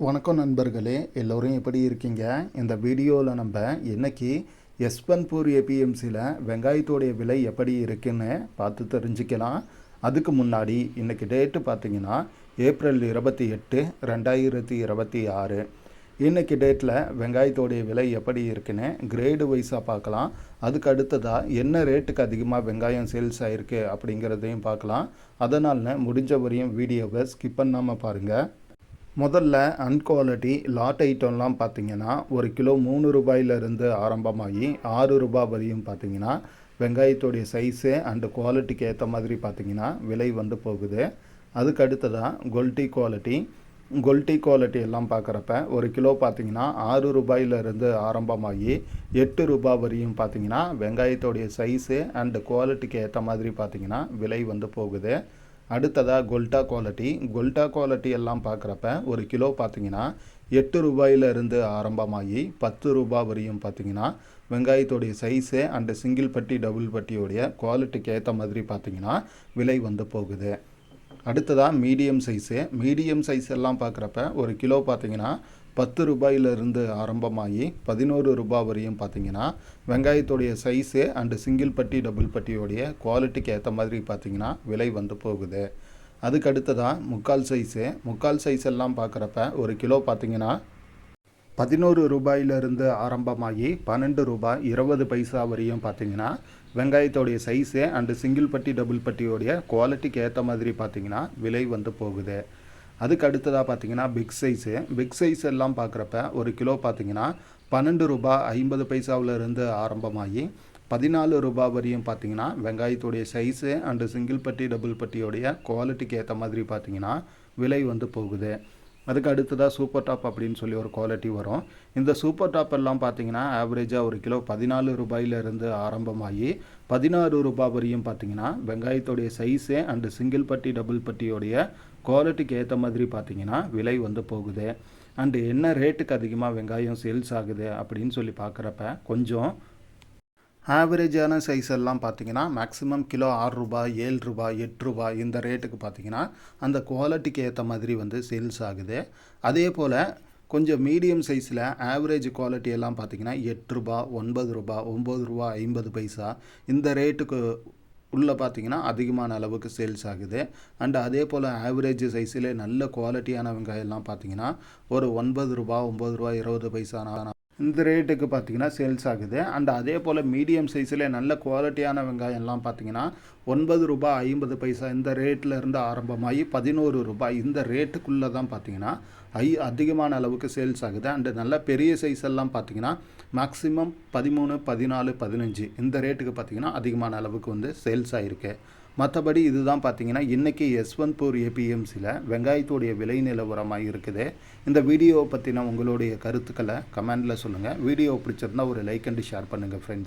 வணக்கம் நண்பர்களே, எல்லோரும் எப்படி இருக்கீங்க? இந்த வீடியோவில் நம்ம இன்னைக்கு யஸ்வந்த்பூர் ஏபிஎம்சியில் வெங்காயத்தோடைய விலை எப்படி இருக்குன்னு பார்த்து தெரிஞ்சுக்கலாம். அதுக்கு முன்னாடி இன்றைக்கி டேட்டு பார்த்திங்கன்னா ஏப்ரல் 28, 2026. இன்றைக்கி டேட்டில் வெங்காயத்தோடைய விலை எப்படி இருக்குன்னு கிரேடு வைஸாக பார்க்கலாம். அதுக்கு அடுத்ததாக என்ன ரேட்டுக்கு அதிகமாக வெங்காயம் சேல்ஸ் ஆகிருக்கு அப்படிங்கிறதையும் பார்க்கலாம். அதனால் முடிஞ்ச வரையும் வீடியோவை ஸ்கிப் பண்ணாமல் பாருங்கள். முதல்ல அன்குவாலிட்டி லாட் ஐட்டம்லாம் பார்த்திங்கன்னா ஒரு கிலோ 3 ரூபாயிலிருந்து ஆரம்பமாகி 6 ரூபாய் வரையும் பார்த்திங்கன்னா வெங்காயத்தோடைய சைஸு அண்டு குவாலிட்டிக்கு ஏற்ற மாதிரி பார்த்திங்கன்னா விலை வந்து போகுது. அதுக்கு அடுத்ததாக கொல்ட்டி குவாலிட்டி எல்லாம் பார்க்குறப்ப ஒரு கிலோ பார்த்திங்கன்னா 6 ரூபாயிலிருந்து ஆரம்பமாகி 8 ரூபாய் வரையும் பார்த்திங்கன்னா வெங்காயத்தோடைய சைஸு அண்டு குவாலிட்டிக்கு ஏற்ற மாதிரி பார்த்திங்கன்னா விலை வந்து போகுது. அடுத்ததாக கொல்ட்டா குவாலிட்டி எல்லாம் பார்க்குறப்ப ஒரு கிலோ பார்த்திங்கன்னா 8 ரூபாயிலிருந்து ஆரம்பமாகி 10 ரூபாய் வரையும் பார்த்திங்கன்னா வெங்காயத்தோடைய சைஸு அண்டு சிங்கிள் பட்டி டபுள் பட்டியோடைய குவாலிட்டிக்கு ஏற்ற மாதிரி பார்த்திங்கன்னா விலை வந்து போகுது. அடுத்ததாக மீடியம் சைஸ் எல்லாம் பார்க்குறப்ப ஒரு கிலோ பார்த்திங்கன்னா 10 ரூபாயிலிருந்து ஆரம்பமாகி 11 ரூபாய் வரையும் பார்த்திங்கன்னா வெங்காயத்தோடைய சைஸு அண்டு சிங்கிள் பட்டி டபுள் பட்டியோடைய குவாலிட்டிக்கு ஏற்ற மாதிரி பார்த்திங்கன்னா விலை வந்து போகுது. அதுக்கு அடுத்ததாக முக்கால் சைஸ் எல்லாம் பார்க்குறப்ப ஒரு கிலோ பார்த்திங்கன்னா 11 ரூபாயிலிருந்து ஆரம்பமாகி 12 ரூபாய் 20 பைசா வரையும் பார்த்திங்கன்னா வெங்காயத்தோடைய சைஸு அண்டு சிங்கிள் பட்டி டபுள் பட்டியோடைய குவாலிட்டிக்கு ஏற்ற மாதிரி பார்த்திங்கன்னா விலை வந்து போகுது. அதுக்கு அடுத்ததாக பார்த்திங்கன்னா பிக் சைஸ் எல்லாம் பார்க்குறப்ப ஒரு கிலோ பார்த்திங்கன்னா 12 ரூபாய் 50 பைசாவிலிருந்து ஆரம்பமாகி 14 ரூபாய் வரையும் பார்த்திங்கன்னா வெங்காயத்தோடைய சைஸு அண்டு சிங்கிள் பட்டி டபுள் பட்டியோடைய குவாலிட்டிக்கு ஏற்ற மாதிரி பார்த்திங்கன்னா விலை வந்து போகுது. அதுக்கு அடுத்ததாக சூப்பர் டாப் அப்படின்னு சொல்லி ஒரு குவாலிட்டி வரும். இந்த சூப்பர் டாப் எல்லாம் பார்த்திங்கன்னா ஆவரேஜாக ஒரு கிலோ 14 ரூபாயிலிருந்து ஆரம்பமாகி 16 ரூபாய் வரையும் பார்த்திங்கன்னா வெங்காயத்தோடைய சைஸு அண்டு சிங்கிள் பட்டி டபுள் பட்டியோடைய குவாலிட்டிக்கு ஏற்ற மாதிரி பார்த்திங்கன்னா விலை வந்து போகுது. அண்டு என்ன ரேட்டுக்கு அதிகமாக வெங்காயம் சேல்ஸ் ஆகுது அப்படின்னு சொல்லி பார்க்குறப்ப கொஞ்சம் ஆவரேஜான சைஸ் எல்லாம் பார்த்திங்கன்னா மேக்ஸிமம் கிலோ 6 ரூபாய் 7 ரூபாய் 8 ரூபாய் இந்த ரேட்டுக்கு பார்த்திங்கன்னா அந்த குவாலிட்டிக்கு ஏற்ற மாதிரி வந்து சேல்ஸ் ஆகுது. அதே போல் கொஞ்சம் மீடியம் சைஸில் ஆவரேஜ் குவாலிட்டி எல்லாம் பார்த்திங்கன்னா 8 ரூபாய் 9 ரூபாய் 9 ரூபாய் 50 பைசா இந்த ரேட்டுக்கு உள்ளே பார்த்திங்கன்னா அதிகமான அளவுக்கு சேல்ஸ் ஆகுது. அண்டு அதே போல் ஆவரேஜ் சைஸில் நல்ல குவாலிட்டியான வெங்காயம்லாம் பார்த்திங்கன்னா ஒரு 9 ரூபாய் 9 ரூபாய் 20 பைசா இந்த ரேட்டுக்கு பார்த்திங்கன்னா சேல்ஸ் ஆகுது. அண்ட் அதே போல் மீடியம் சைஸில் நல்ல குவாலிட்டியான வெங்காயம்லாம் பார்த்திங்கன்னா 9 ரூபாய் 50 பைசா இந்த ரேட்டில் இருந்து ஆரம்பமாகி 11 ரூபாய் இந்த ரேட்டுக்குள்ளே தான் பார்த்திங்கன்னா அதிகமான அளவுக்கு சேல்ஸ் ஆகுது. அண்டு நல்ல பெரிய சைஸ் எல்லாம் பார்த்திங்கன்னா மேக்ஸிமம் 13, 14, 15 இந்த ரேட்டுக்கு பார்த்திங்கன்னா அதிகமான அளவுக்கு வந்து சேல்ஸ் ஆகிருக்கு. மற்றபடி இதுதான் பார்த்திங்கன்னா இன்றைக்கி யஸ்வந்த்பூர் ஏபிஎம்சியில் வெங்காயத்தோடைய விலை நிலவரமாக இருக்குது. இந்த வீடியோவை பற்றின உங்களுடைய கருத்துக்களை கமெண்டில் சொல்லுங்கள். வீடியோ பிடிச்சிருந்தால் ஒரு லைக் அண்டு ஷேர் பண்ணுங்கள் ஃப்ரெண்ட்ஸ்.